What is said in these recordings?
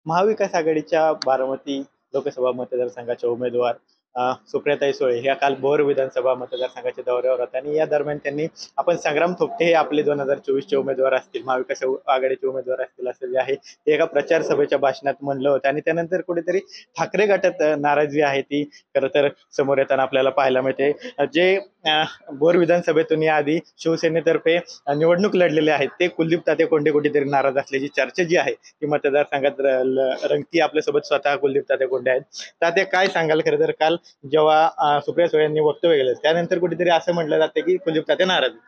महाविकास आघाडीच्या बारामती लोकसभा मतदारसंघाच्या उमेदवार सुप्रियाताई सुळे ह्या काल भोर विधानसभा मतदारसंघाच्या दौऱ्यावर होत्या आणि या दरम्यान त्यांनी आपण संग्राम थोपटे हे आपले 2024 उमेदवार असतील, महाविकास आघाडीचे उमेदवार असतील असं जे आहे ते एका प्रचार सभेच्या भाषणात म्हणलं होतं आणि त्यानंतर कुठेतरी ठाकरे गटात नाराजी आहे ती खरं तर समोर येताना आपल्याला पाहायला मिळते. जे भोर विधानसभेतून याआधी शिवसेनेतर्फे निवडणूक लढलेले आहेत ते कुलदीप तात्या कोंडे कुठेतरी नाराज असल्याची चर्चा जी आहे ती मतदारसंघात रंगती. आपल्यासोबत स्वतः कुलदीप तात्या कोंडे आहेत. तात्या, काय सांगाल? खरं तर काल जेव्हा सुप्रिया सुळे यांनी वक्तव्य केलं त्यानंतर कुठेतरी असं म्हटलं जातं की कुलदीप तात्या नाराज आहेत.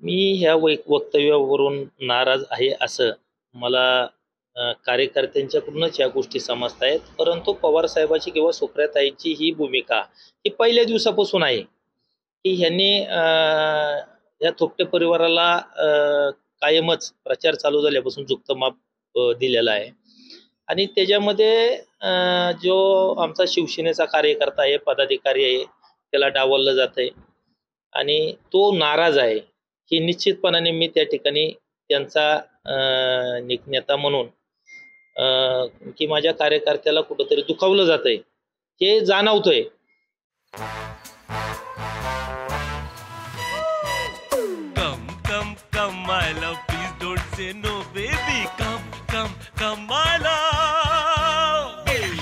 मी ह्या वक्तव्यावरून नाराज आहे असं मला कार्यकर्त्यांच्याकडूनच या गोष्टी समजत आहेत. परंतु पवार साहेबांची किंवा सुप्रियाताईंची ही भूमिका ही पहिल्या दिवसापासून आहे की ह्यांनी या थोपटे परिवाराला कायमच प्रचार चालू झाल्यापासून झुकतं माप दिलेला आहे आणि त्याच्यामध्ये जो आमचा शिवसेनेचा कार्यकर्ता आहे, पदाधिकारी आहे, त्याला डावललं जातंय आणि तो नाराज आहे की निश्चितपणाने मी त्या ठिकाणी त्यांचा नेता म्हणून की माझ्या कार्यकर्त्याला कुठंतरी दुखावलं जातंय हे जाणवतंय.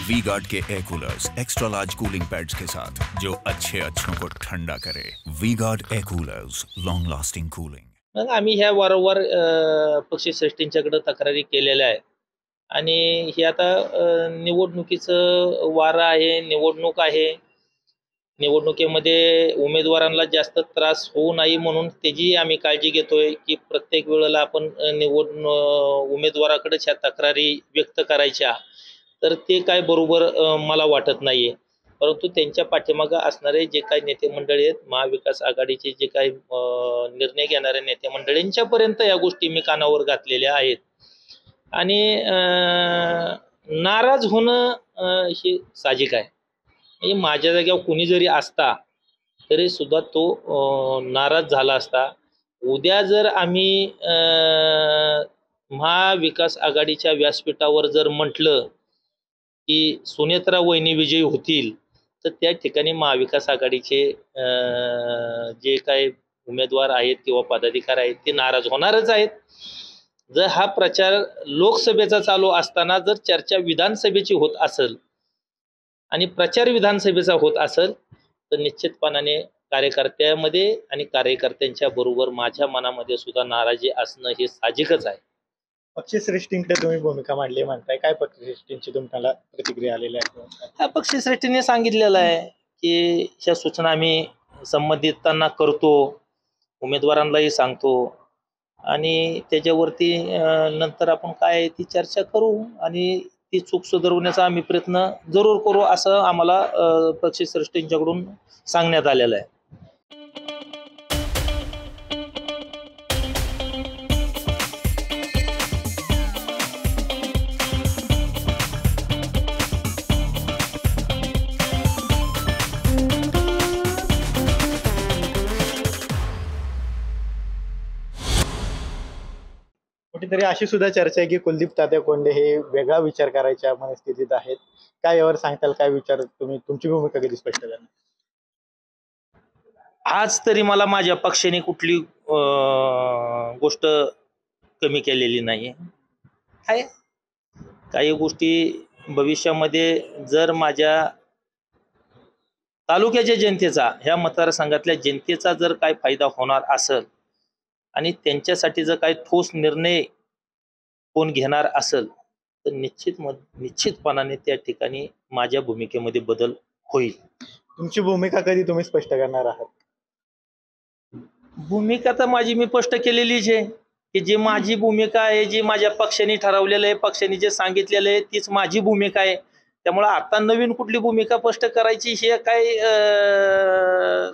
वी गार्ड के air coolers extra large cooling pads के साथ जो अच्छों को ठंडा करे. V Guard air coolers, long lasting cooling. मग आम्ही ह्या वारंवार पक्षश्रेष्ठींच्याकडे तक्रारी केलेल्या आहेत आणि हे आता निवडणुकीचं वारं आहे, निवडणूक आहे. निवडणुकीमध्ये उमेदवारांना जास्त त्रास होऊ नये म्हणून त्याची आम्ही काळजी घेतोय की प्रत्येक वेळेला आपण उमेदवाराकडेच ह्या तक्रारी व्यक्त करायच्या, तर ते काय बरोबर मला वाटत नाहीये. परंतु त्यांच्या पाठीमागं असणारे जे काही नेते मंडळी आहेत, महाविकास आघाडीचे जे काही निर्णय घेणारे नेते मंडळींच्यापर्यंत या गोष्टी मी कानावर घातलेल्या आहेत आणि नाराज होणं हे साहजिक आहे. म्हणजे माझ्या जागेवर कुणी जरी असता तरी सुद्धा तो नाराज झाला असता. उद्या जर आम्ही महाविकास आघाडीच्या व्यासपीठावर जर म्हटलं की सुनेत्रा वहिनी विजयी होतील, तर त्या ठिकाणी महाविकास आघाडीचे जे काही उमेदवार आहेत किंवा पदाधिकारी आहेत ते नाराज होणारच आहेत. जर हा प्रचार लोकसभेचा चालू असताना जर चर्चा विधानसभेची होत असेल आणि प्रचार विधानसभेचा होत असेल तर निश्चितपणाने कार्यकर्त्यामध्ये आणि कार्यकर्त्यांच्या बरोबर माझ्या मनामध्ये सुद्धा नाराजी असणं हे साहजिकच आहे. पक्षश्रेष्ठींकडे तुम्ही भूमिका मांडली म्हणताय, काय पक्षश्रेष्ठींची तुम्हाला प्रतिक्रिया आलेल्या आहेत? ह्या पक्षश्रेष्ठीने सांगितलेलं आहे की ह्या सूचना आम्ही संबंधितांना करतो, उमेदवारांनाही सांगतो आणि त्याच्यावरती नंतर आपण काय आहे ती चर्चा करू आणि ती चूक सुधारवण्याचा आम्ही प्रयत्न जरूर करू असं आम्हाला पक्षश्रेष्ठींच्याकडून सांगण्यात आलेलं आहे. कुठेतरी अशी सुद्धा चर्चा आहे की कुलदीप तात्या कोंडे हे वेगळा विचार करायच्या मनस्थितीत आहेत. काय यावर सांगताल? काय विचार तुम्ही, तुमची भूमिका कधी स्पष्ट करणार? आज तरी मला माझ्या पक्षाने कुठली गोष्ट कमी केलेली नाही आहे. काही गोष्टी भविष्यामध्ये जर माझ्या तालुक्याच्या जनतेचा, ह्या मतदारसंघातल्या जनतेचा जर काय फायदा होणार असेल आणि त्यांच्यासाठी जर काही ठोस निर्णय कोण घेणार असेल तर निश्चितपणाने त्या ठिकाणी माझ्या भूमिकेमध्ये बदल होईल. तुमची भूमिका कधी तुम्ही स्पष्ट करणार आहात? भूमिका तर माझी मी स्पष्ट केलेलीच आहे की जी माझी भूमिका आहे, जी माझ्या पक्षाने ठरवलेलं आहे, पक्षाने जे सांगितलेलं आहे तीच माझी भूमिका आहे. त्यामुळे आता नवीन कुठली भूमिका स्पष्ट करायची हे काही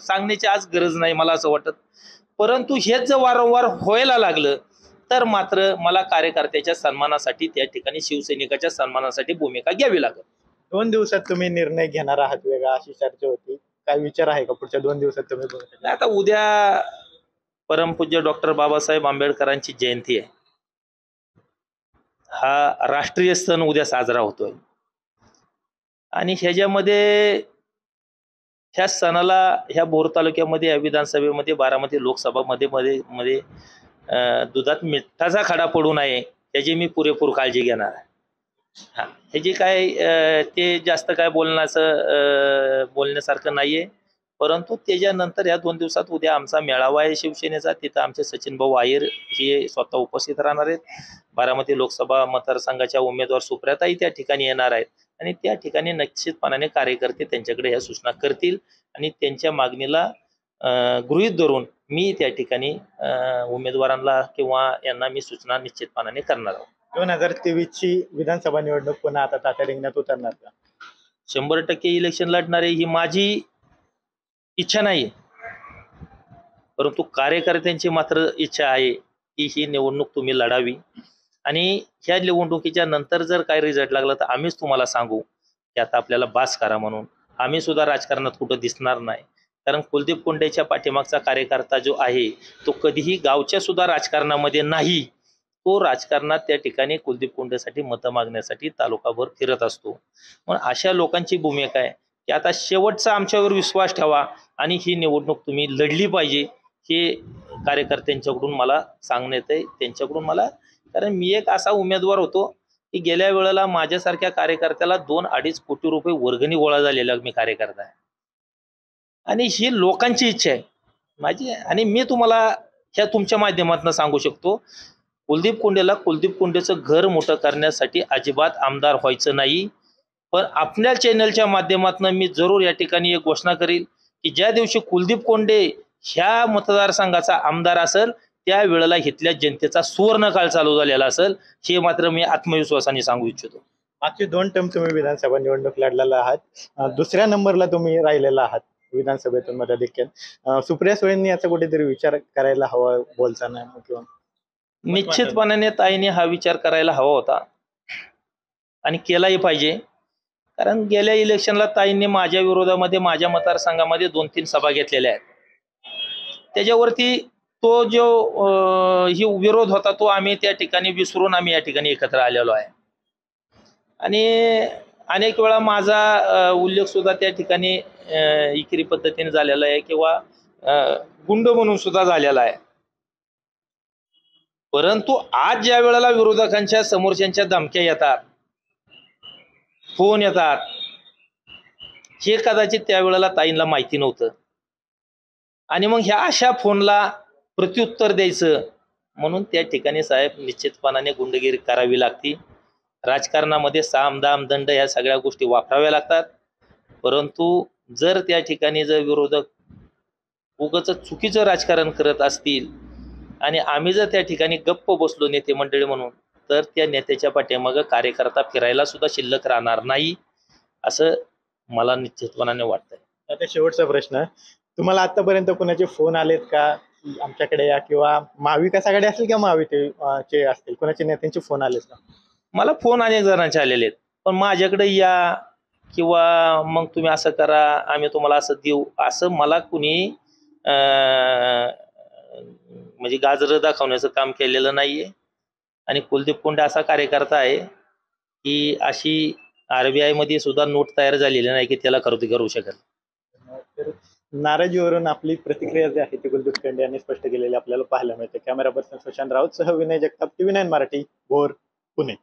सांगण्याची आज गरज नाही मला असं वाटत. परंतु हेच जर वारंवार व्हायला लागलं तर मात्र मला कार्यकर्त्याच्या सन्मानासाठी, त्या ठिकाणी शिवसैनिकाच्या सन्मानासाठी भूमिका घ्यावी लागेल. 2 दिवसात तुम्ही निर्णय घेणार आहात वेगळा, अशी चर्चा होती. काय विचार आहे का पुढच्या 2 दिवसात तुम्ही? आता उद्या परमपूज्य डॉक्टर बाबासाहेब आंबेडकरांची जयंती आहे हा राष्ट्रीय सण उद्या साजरा होतोय आणि ह्याच्यामध्ये ह्या सणाला ह्या भोर तालुक्यामध्ये या विधानसभेमध्ये बारामती लोकसभा मध्ये मध्ये मध्ये दुधात मिठाचा खडा पडू नये याची मी पुरेपूर काळजी घेणार आहे. हा ह्याची काय ते जास्त काय बोलण्यासारखं नाहीये, परंतु त्याच्यानंतर या 2 दिवसात उद्या आमचा मेळावा आहे शिवसेनेचा. तिथं आमचे सचिन भाऊ आयर हे स्वतः उपस्थित राहणार आहेत. बारामती लोकसभा मतदारसंघाच्या उमेदवार सुप्रियाताई त्या ठिकाणी येणार आहेत आणि त्या ठिकाणी निश्चितपणाने कार्यकर्ते त्यांच्याकडे ह्या सूचना करतील आणि त्यांच्या मागणीला गृहीत धरून मी त्या ठिकाणी उमेदवारांना किंवा यांना मी सूचना निश्चितपणाने करणार आहोत. 2023 ची विधानसभा निवडणूक पुन्हा आता तात्या रिंगणात उतरणार का? 100% इलेक्शन लढणारे ही माझी इच्छा नाही, परंतु कार्यकर्त्यांची मात्र इच्छा आहे की ही निवडणूक तुम्ही लढावी आणि ह्या निवडणुकीच्या नंतर जर काही रिझल्ट लागला तर आम्हीच तुम्हाला सांगू की आता आपल्याला बास करा म्हणून. आम्ही सुद्धा राजकारणात कुठं दिसणार नाही, कारण कुलदीप कोंडेच्या पाठीमागचा कार्यकर्ता जो आहे तो कधीही गावच्या सुद्धा राजकारणामध्ये नाही. तो राजकारणात त्या ठिकाणी कुलदीप कोंडेसाठी मतं मागण्यासाठी तालुकाभर फिरत असतो. मग अशा लोकांची भूमिका आहे की आता शेवटचा आमच्यावर विश्वास ठेवा आणि ही निवडणूक तुम्ही लढली पाहिजे, हे कार्यकर्त्यांच्याकडून मला सांगण्यात आहे, त्यांच्याकडून मला. कारण मी एक असा उमेदवार होतो की गेल्या वेळेला माझ्यासारख्या कार्यकर्त्याला 2-2.5 कोटी रुपये वर्गणी गोळा झालेला मी कार्यकर्ता आहे आणि ही लोकांची इच्छा आहे माझी. आणि मी तुम्हाला ह्या तुमच्या माध्यमातून सांगू शकतो, कुलदीप कोंडेला कुलदीप कोंडेचं घर मोठं करण्यासाठी अजिबात आमदार व्हायचं नाही. पण आपल्या चॅनलच्या माध्यमातून मी जरूर या ठिकाणी एक घोषणा करील की ज्या दिवशी कुलदीप कोंडे ह्या मतदारसंघाचा आमदार असेल त्यावेळेला इथल्या जनतेचा सुवर्ण काळ चालू झालेला असेल, हे मात्र मी आत्मविश्वासाने सांगू इच्छितो. मागचे 2 टर्म तुम्ही विधानसभा निवडणूक लढलेला आहात, दुसऱ्या नंबरला तुम्ही राहिलेला आहात विधानसभेतून मताधिक्यात. सुप्रिया सुळेंनी याचा कुठेतरी विचार करायला हवा बोलताना किंवा निश्चितपणाने ताईने हा विचार करायला हवा होता आणि केलाही पाहिजे. कारण गेल्या इलेक्शनला ताईंनी माझ्या विरोधामध्ये माझ्या मतदारसंघामध्ये 2-3 सभा घेतलेल्या आहेत. त्याच्यावरती तो जो ही विरोध होता तो आम्ही त्या ठिकाणी विसरून आम्ही या ठिकाणी एकत्र आलेलो आहे आणि अनेक वेळा माझा उल्लेख सुद्धा त्या ठिकाणी इकरी पद्धतीने झालेला आहे किंवा गुंड म्हणून सुद्धा झालेला आहे. परंतु आज ज्या वेळेला विरोधकांच्या समोरच्यांच्या धमक्या येतात, फोन येतात, हे कदाचित त्यावेळेला ताईंना माहिती नव्हतं आणि मग ह्या अशा फोनला प्रत्युत्तर द्यायचं म्हणून त्या ठिकाणी साहेब निश्चितपणाने गुंडगिरी करावी लागती. राजकारणामध्ये साम दाम दंड ह्या सगळ्या गोष्टी वापराव्या लागतात. परंतु जर त्या ठिकाणी जर विरोधक उगाच चुकीचं राजकारण करत असतील आणि आम्ही जर त्या ठिकाणी गप्प बसलो नेते मंडळी म्हणून, तर त्या नेत्याच्या पाठीमागं कार्यकर्ता फिरायला सुद्धा शिल्लक राहणार नाही असं मला निश्चितपणाने वाटतंय. आता शेवटचा प्रश्न, तुम्हाला आतापर्यंत कोणाचे फोन आलेत का आमच्याकडे या किंवा महाविकासाकडे असेल किंवा महाविकासचे असतील, कोणाचे नेत्यांचे फोन आलेत का? मला फोन अनेक जणांचे आलेले आहेत, पण माझ्याकडे या किंवा मग तुम्ही असं करा, आम्ही तुम्हाला असं देऊ, असं मला कुणी म्हणजे गाजरं दाखवण्याचं काम केलेलं नाहीये. आणि कुलदीप कोंडे असा कार्यकर्ता आहे की अशी RBI मध्ये सुद्धा नोट तयार झालेली नाही की त्याला खरेदी करू शकेल. तर नाराजीवरून आपली प्रतिक्रिया जी आहे ती कुलदीप कोंडे यांनी स्पष्ट केलेली आपल्याला पाहायला मिळते. कॅमेरा पर्सन सुशांत राऊत सह विनय जगताप, TV9 मराठी, भोर, पुणे.